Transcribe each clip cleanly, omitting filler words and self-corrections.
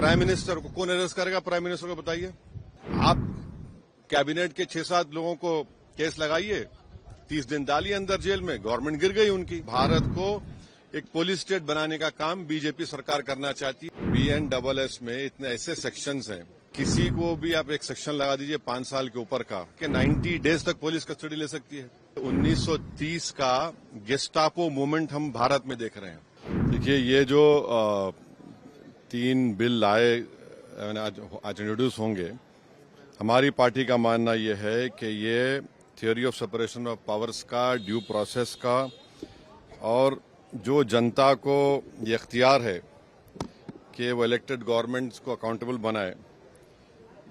Prime minister को कौन arrest करेगा? प्राइम मिनिस्टर को बताइए। आप कैबिनेट के 6-7 लोगों को केस लगाइए, 30 दिन डालिए अंदर जेल में, गवर्नमेंट गिर गई उनकी। भारत को एक पुलिस स्टेट बनाने का काम बीजेपी सरकार करना चाहती है। BNSS में इतने ऐसे सेक्शंस हैं, किसी को भी आप एक सेक्शन लगा दीजिए 5 साल के ऊपर का कि 90 डेज तक पुलिस कस्टडी ले सकती है। 1930 का गेस्टापो मूवमेंट हम भारत में देख रहे हैं। देखिए, ये जो 3 बिल आए आज इंट्रोड्यूस होंगे, हमारी पार्टी का मानना यह है कि ये theory of separation of powers का, ड्यू प्रोसेस का और जो जनता को ये इख्तियार है कि वो इलेक्टेड गवर्नमेंट्स को अकाउंटेबल बनाए,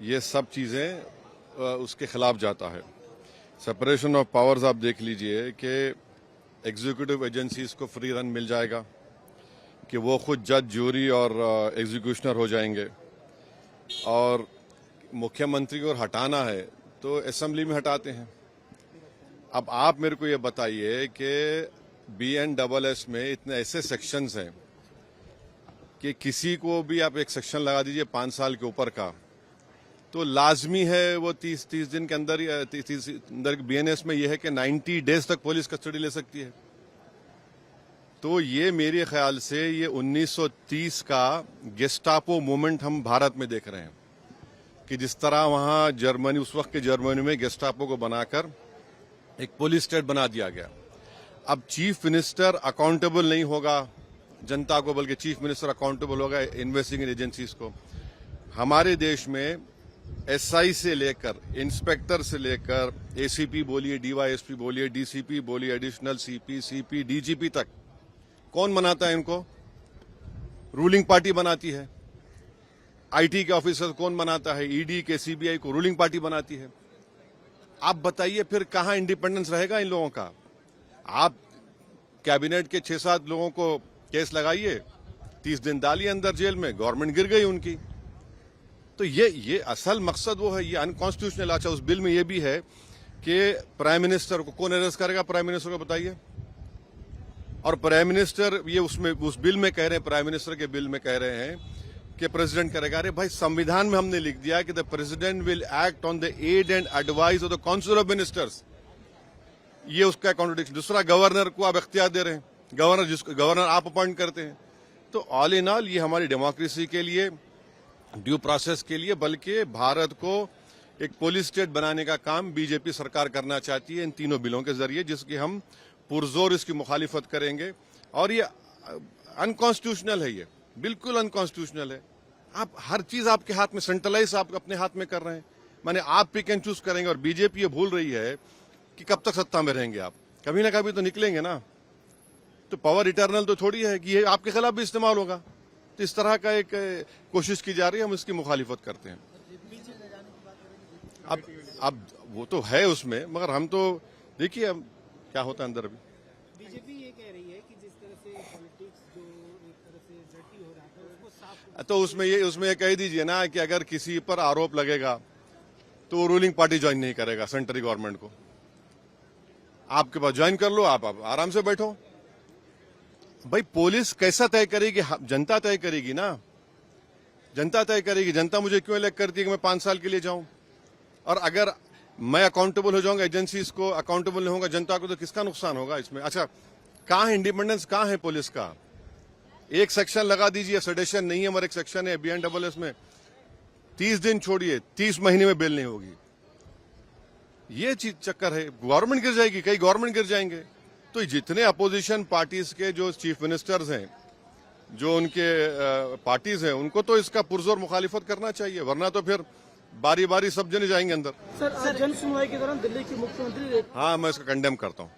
ये सब चीज़ें उसके खिलाफ जाता है। सेपरेशन ऑफ पावर्स आप देख लीजिए कि एग्जीक्यूटिव एजेंसीज को फ्री रन मिल जाएगा कि वो खुद जज, जूरी और एग्जीक्यूशनर हो जाएंगे, और मुख्यमंत्री को हटाना है तो असेंबली में हटाते हैं। अब आप मेरे को ये बताइए कि BNSS में इतने ऐसे सेक्शंस हैं कि किसी को भी आप एक सेक्शन लगा दीजिए 5 साल के ऊपर का, तो लाजमी है वो 30 दिन के अंदर, 30 अंदर BNS में यह है कि 90 डेज तक पुलिस कस्टडी ले सकती है। तो ये मेरे ख्याल से ये 1930 का गेस्टापो मूवमेंट हम भारत में देख रहे हैं कि जिस तरह वहां जर्मनी, उस वक्त के जर्मनी में गेस्टापो को बनाकर एक पुलिस स्टेट बना दिया गया। अब चीफ मिनिस्टर अकाउंटेबल नहीं होगा जनता को, बल्कि चीफ मिनिस्टर अकाउंटेबल होगा इन्वेस्टिगेटिंग एजेंसीज को। हमारे देश में SI से लेकर, इंस्पेक्टर से लेकर, ACP बोलिए, DYSP बोलिए, DCP बोलिए, एडिशनल CP, CP, DGP तक कौन बनाता है इनको? रूलिंग पार्टी बनाती है। IT के ऑफिसर कौन बनाता है? ED के, CBI को रूलिंग पार्टी बनाती है। आप बताइए फिर कहां इंडिपेंडेंस रहेगा इन लोगों का? आप कैबिनेट के 6-7 लोगों को केस लगाइए, 30 दिन डालिए अंदर जेल में, गवर्नमेंट गिर गई उनकी। तो ये असल मकसद वो है, ये अनकॉन्स्टिट्यूशनल। अच्छा, उस बिल में ये भी है कि प्राइम मिनिस्टर को कौन अरेस्ट करेगा? प्राइम मिनिस्टर को बताइए। और प्राइम मिनिस्टर, ये उसमें उस बिल में कह रहे हैं, प्राइम मिनिस्टर के बिल में कह रहे हैं कि प्रेसिडेंट करेगा। अरे भाई, संविधान में हमने लिख दिया कि the president will act on the aid and advice of the council of ministers. ये उसका कॉन्ट्रडिक्शन। दूसरा, गवर्नर को आप इख्तियार दे रहे हैं, गवर्नर आप अपॉइंट करते हैं। तो ऑल इन ऑल ये हमारी डेमोक्रेसी के लिए, ड्यू प्रोसेस के लिए, बल्कि भारत को एक पुलिस स्टेट बनाने का काम बीजेपी सरकार करना चाहती है इन तीनों बिलों के जरिए, जिसकी हम पुरजोर इसकी मुखालिफत करेंगे। और ये अनकॉन्स्टिट्यूशनल है, ये बिल्कुल अनकॉन्स्टिट्यूशनल है। आप हर चीज आपके हाथ में, सेंट्रलाइज आप अपने हाथ में कर रहे हैं, माने आप पिक एंड चूज करेंगे। और बीजेपी ये भूल रही है कि कब तक सत्ता में रहेंगे आप, कभी ना कभी तो निकलेंगे ना। तो पावर इटर्नल तो थोड़ी है कि ये आपके खिलाफ भी इस्तेमाल होगा। तो इस तरह का एक कोशिश की जा रही है, हम इसकी मुखालिफत करते हैं। अब वो तो है उसमें, मगर हम तो देखिए अब क्या होता है अंदर। अभी बीजेपी ये कह रही है कि जिस तरह से पॉलिटिक्स जो एक तरह से डर्टी हो रहा था उसको साफ, तो उसमें ये कह दीजिए ना कि अगर किसी पर आरोप लगेगा तो वो रूलिंग पार्टी ज्वाइन नहीं करेगा सेंट्रल गवर्नमेंट को। आपके पास ज्वाइन कर लो, आप आराम से बैठो। भाई, पुलिस कैसा तय करेगी? जनता तय करेगी ना, जनता तय करेगी। जनता मुझे क्यों इलेक्ट करती है कि मैं 5 साल के लिए जाऊं? और अगर मैं अकाउंटेबल हो जाऊंगा, एजेंसीज को अकाउंटेबल नहीं होगा जनता को, तो किसका नुकसान होगा इसमें? अच्छा, कहां है इंडिपेंडेंस, कहां है पुलिस का? एक सेक्शन लगा दीजिए, सेडेशन नहीं है, मगर एक सेक्शन है BNSS में 30 दिन छोड़िए, 30 महीने में बेल नहीं होगी। ये चीज चक्कर है, गवर्नमेंट गिर जाएगी, कई गवर्नमेंट गिर जाएंगे। तो जितने अपोजिशन पार्टीज के जो चीफ मिनिस्टर्स हैं, जो उनके पार्टीज हैं, उनको तो इसका पुरजोर मुखालिफत करना चाहिए, वरना तो फिर बारी बारी सब जने जाएंगे अंदर। सर जन सुनवाई के दौरान दिल्ली के मुख्यमंत्री, हाँ, मैं इसका कंडेम करता हूँ।